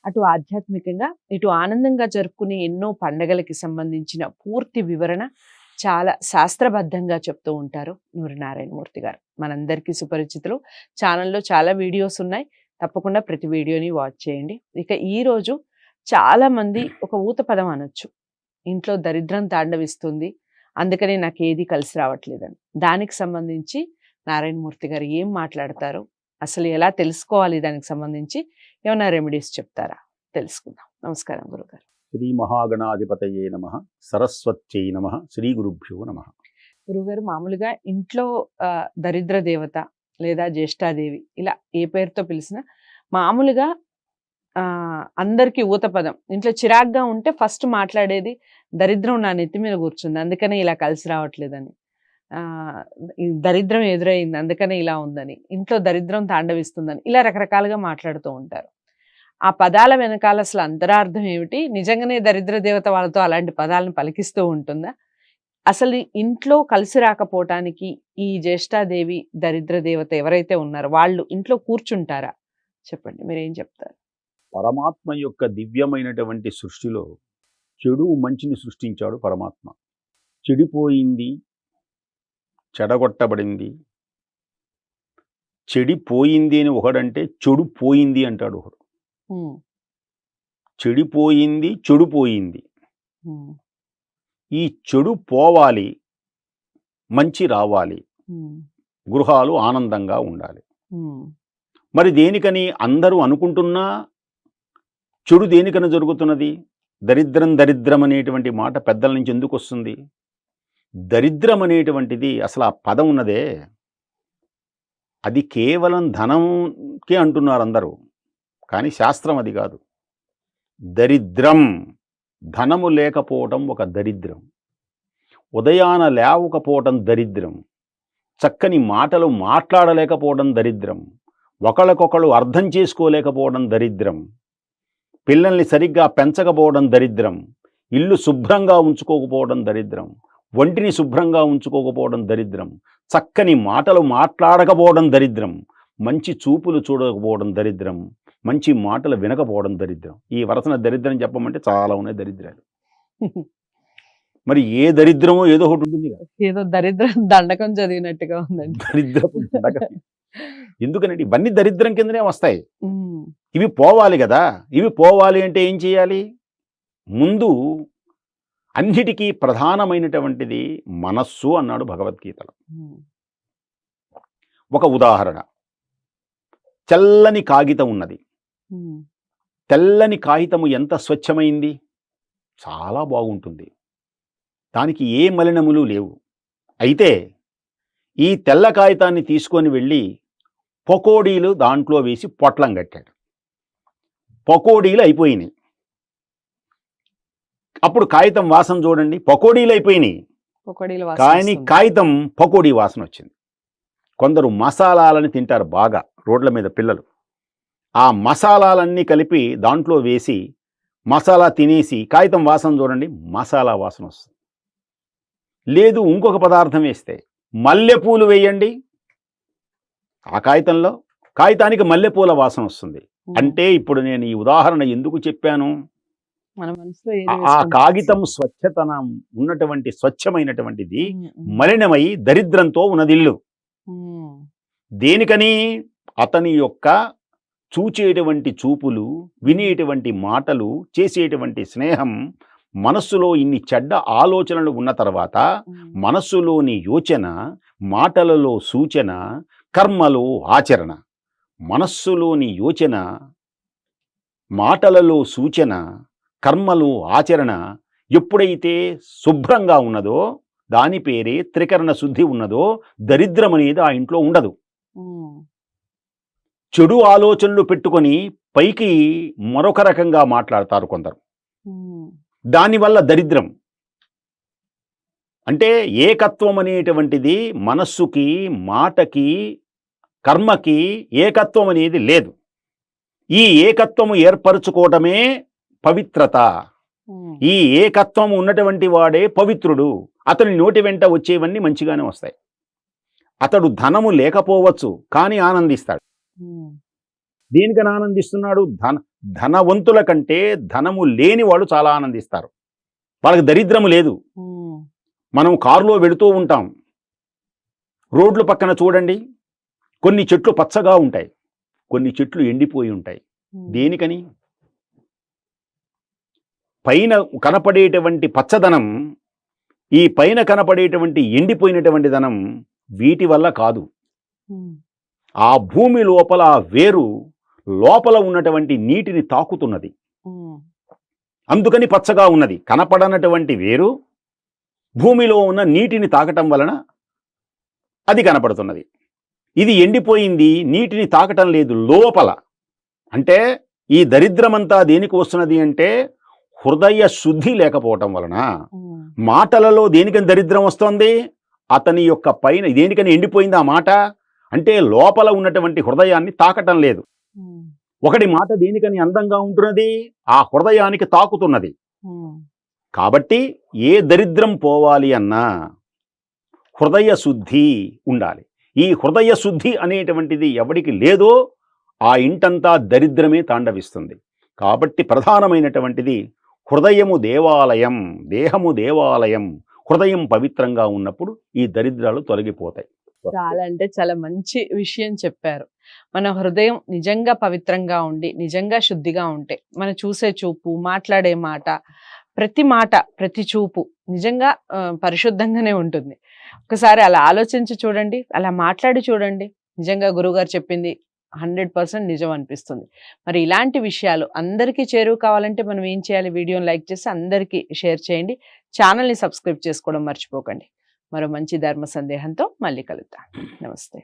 అటు ఆధ్యాత్మికంగా, ఇటు ఆనందంగా జరుపుకునే ఎన్నో పండగలకి సంబంధించిన పూర్తి వివరణ చాలా శాస్త్రబద్ధంగా చెప్తూ ఉంటారు నూరి నారాయణమూర్తి గారు. మనందరికీ సుపరిచితులు. ఛానల్లో చాలా వీడియోస్ ఉన్నాయి. తప్పకుండా ప్రతి వీడియోని వాచ్ చేయండి. ఇక ఈరోజు చాలామంది ఒక ఊత పదం అనొచ్చు. ఇంట్లో దరిద్రం తాండవిస్తుంది, అందుకని నాకు ఏది కలిసి రావట్లేదని. దానికి సంబంధించి నారాయణమూర్తి గారు ఏం మాట్లాడతారు, అసలు ఎలా తెలుసుకోవాలి, దానికి సంబంధించి ఏమైనా రెమెడీస్ చెప్తారా? తెలుసుకుందాం. నమస్కారం గురుగారు. శ్రీ మహాగణాధిపతయే నమః, సరస్వత్యై నమః, శ్రీ గురుభ్యో నమః. గురుగారు, మామూలుగా ఇంట్లో దరిద్ర దేవత లేదా జ్యేష్ఠాదేవి ఇలా ఏ పేరుతో పిలిచినా మామూలుగా అందరికీ ఊత పదం, ఇంట్లో చిరాగ్గా ఉంటే ఫస్ట్ మాట్లాడేది దరిద్రం నా నెత్తి మీద కూర్చుంది అందుకనే ఇలా కలిసి రావట్లేదని, దరిద్రం ఎదురైంది అందుకనే ఇలా ఉందని, ఇంట్లో దరిద్రం తాండవిస్తుందని, ఇలా రకరకాలుగా మాట్లాడుతూ ఉంటారు. ఆ పదాల వెనకాల అసలు అంతరార్థం ఏమిటి? నిజంగానే దరిద్ర దేవత వాళ్ళతో అలాంటి పదాలను పలికిస్తూ ఉంటుందా? అసలు ఇంట్లో కలిసి రాకపోవటానికి ఈ జ్యేష్ఠాదేవి దరిద్ర దేవత ఎవరైతే ఉన్నారో వాళ్ళు ఇంట్లో కూర్చుంటారా? చెప్పండి, మీరేం చెప్తారు? పరమాత్మ యొక్క దివ్యమైనటువంటి సృష్టిలో చెడు మంచిని సృష్టించాడు పరమాత్మ. చెడిపోయింది, చెడగొట్టబడింది. చెడిపోయింది అని ఒకడంటే చెడు పోయింది అంటాడు ఒకడు. చెడిపోయింది, చెడుపోయింది. ఈ చెడు పోవాలి, మంచి రావాలి, గృహాలు ఆనందంగా ఉండాలి. మరి దేనికని అందరూ అనుకుంటున్నా చెడు దేనికని జరుగుతున్నది? దరిద్రం దరిద్రం అనేటువంటి మాట పెద్దల నుంచి ఎందుకు వస్తుంది? దరిద్రం అనేటువంటిది అసలు ఆ పదం ఉన్నదే, అది కేవలం ధనంకే అంటున్నారు అందరూ, కానీ శాస్త్రం అది కాదు. దరిద్రం, ధనము లేకపోవటం ఒక దరిద్రం, ఉదయాన లేవకపోవటం దరిద్రం, చక్కని మాటలు మాట్లాడలేకపోవడం దరిద్రం, ఒకళ్ళకొకళ్ళు అర్థం చేసుకోలేకపోవడం దరిద్రం, పిల్లల్ని సరిగ్గా పెంచకపోవడం దరిద్రం, ఇల్లు శుభ్రంగా ఉంచుకోకపోవడం దరిద్రం, ఒంటిని శుభ్రంగా ఉంచుకోకపోవడం దరిద్రం, చక్కని మాటలు మాట్లాడకపోవడం దరిద్రం, మంచి చూపులు చూడకపోవడం దరిద్రం, మంచి మాటలు వినకపోవడం దరిద్రం. ఈ వరసన దరిద్రం చెప్పమంటే చాలా ఉన్నాయి దరిద్రాలు. మరి ఏ దరిద్రమో ఏదో ఒకటి ఉంటుంది. ఏదో దరిద్రం దండకం చదివినట్టుగా ఉందండి. దరిద్రపు దండకం. ఎందుకనంటే ఇవన్నీ దరిద్రం కిందనే వస్తాయి. ఇవి పోవాలి కదా. ఇవి పోవాలి అంటే ఏం చేయాలి? ముందు అన్నిటికీ ప్రధానమైనటువంటిది మనస్సు అన్నాడు భగవద్గీతలో. ఒక ఉదాహరణ, తెల్లని కాగితం ఉన్నది. తెల్లని కాగితము ఎంత స్వచ్ఛమైంది, చాలా బాగుంటుంది, దానికి ఏ మలినములు లేవు. అయితే ఈ తెల్ల కాగితాన్ని తీసుకొని వెళ్ళి పకోడీలు దాంట్లో వేసి పొట్లం కట్టాడు. పకోడీలు అయిపోయినాయి. అప్పుడు కాగితం వాసన చూడండి, పకోడీలు అయిపోయినాయి, కానీ కాగితం పకోడీ వాసన వచ్చింది. కొందరు మసాలాలని తింటారు బాగా, రోడ్ల మీద పిల్లలు. ఆ మసాలాలన్నీ కలిపి దాంట్లో వేసి మసాలా తినేసి కాగితం వాసన చూడండి, మసాలా వాసన వస్తుంది. లేదు ఇంకొక పదార్థం వేస్తే, మల్లెపూలు వేయండి ఆ కాగితంలో, కాగితానికి మల్లెపూల వాసన వస్తుంది. అంటే ఇప్పుడు నేను ఈ ఉదాహరణ ఎందుకు చెప్పాను? ఆ కాగితం స్వచ్ఛతనం ఉన్నటువంటి స్వచ్ఛమైనటువంటిది మలినమై దరిద్రంతో ఉన్నదిల్లు. దేనికని? అతని యొక్క చూచేటువంటి చూపులు, వినేటువంటి మాటలు, చేసేటువంటి స్నేహం, మనస్సులో ఇన్ని చెడ్డ ఆలోచనలు ఉన్న తర్వాత మనస్సులోని యోచన, మాటలలో సూచన, కర్మలో ఆచరణ. మనస్సులోని యోచన, మాటలలో సూచన, కర్మలు ఆచరణ ఎప్పుడైతే శుభ్రంగా ఉన్నదో, దాని పేరే త్రికరణ శుద్ధి ఉన్నదో, దరిద్రం అనేది ఆ ఇంట్లో ఉండదు. చెడు ఆలోచనలు పెట్టుకొని పైకి మరొక రకంగా మాట్లాడతారు కొందరు, దానివల్ల దరిద్రం. అంటే ఏకత్వం అనేటువంటిది మనస్సుకి, మాటకి, కర్మకి ఏకత్వం అనేది లేదు. ఈ ఏకత్వము ఏర్పరచుకోవటమే పవిత్రత. ఈ ఏకత్వం ఉన్నటువంటి వాడే పవిత్రుడు. అతని నోటి వెంట వచ్చేవన్నీ మంచిగానే వస్తాయి. అతడు ధనము లేకపోవచ్చు, కానీ ఆనందిస్తాడు. దేనికని ఆనందిస్తున్నాడు? ధనవంతుల కంటే ధనము లేని వాళ్ళు చాలా ఆనందిస్తారు. వాళ్ళకి దరిద్రము లేదు. మనం కారులో వెళుతూ ఉంటాం, రోడ్ల పక్కన చూడండి, కొన్ని చెట్లు పచ్చగా ఉంటాయి, కొన్ని చెట్లు ఎండిపోయి ఉంటాయి. దేనికని? పైన కనపడేటువంటి పచ్చదనం, ఈ పైన కనపడేటువంటి ఎండిపోయినటువంటి ధనం వీటి వల్ల కాదు. ఆ భూమి లోపల వేరు లోపల ఉన్నటువంటి నీటిని తాకుతున్నది, అందుకని పచ్చగా ఉన్నది. కనపడనటువంటి వేరు భూమిలో ఉన్న నీటిని తాకటం వలన అది కనపడుతున్నది. ఇది ఎండిపోయింది, నీటిని తాకటం లేదు లోపల. అంటే ఈ దరిద్రమంతా దేనికి వస్తున్నది అంటే హృదయ శుద్ధి లేకపోవటం వలన. మాటలలో దేనికని దరిద్రం వస్తుంది? అతని యొక్క పైన దేనికని ఎండిపోయింది ఆ మాట అంటే లోపల ఉన్నటువంటి హృదయాన్ని తాకటం లేదు. ఒకటి మాట దేనికని అందంగా ఉంటున్నది? ఆ హృదయానికి తాకుతున్నది. కాబట్టి ఏ దరిద్రం పోవాలి అన్నా హృదయ శుద్ధి ఉండాలి. ఈ హృదయ శుద్ధి అనేటువంటిది ఎవడికి లేదో ఆ ఇంటంతా దరిద్రమే తాండవిస్తుంది. కాబట్టి ప్రధానమైనటువంటిది హృదయము దేవాలయం, దేహము దేవాలయం. హృదయం పవిత్రంగా ఉన్నప్పుడు ఈ దరిద్రాలు తొలగిపోతాయి. చాలా అంటే చాలా మంచి విషయం చెప్పారు. మన హృదయం నిజంగా పవిత్రంగా ఉండి నిజంగా శుద్ధిగా ఉంటే మన చూసే చూపు, మాట్లాడే మాట, ప్రతి చూపు నిజంగా పరిశుద్ధంగానే ఉంటుంది. ఒకసారి అలా ఆలోచించి చూడండి, అలా మాట్లాడి చూడండి. నిజంగా గురువుగారు చెప్పింది 100% నిజం అనిపిస్తుంది. మరి ఇలాంటి విషయాలు అందరికీ చేరువ కావాలంటే మనం ఏం చేయాలి? వీడియోని లైక్ చేసి అందరికీ షేర్ చేయండి. ఛానల్ని సబ్స్క్రైబ్ చేసుకోవడం మర్చిపోకండి. మరో మంచి ధర్మ సందేహంతో మళ్ళీ కలుద్దాం. నమస్తే.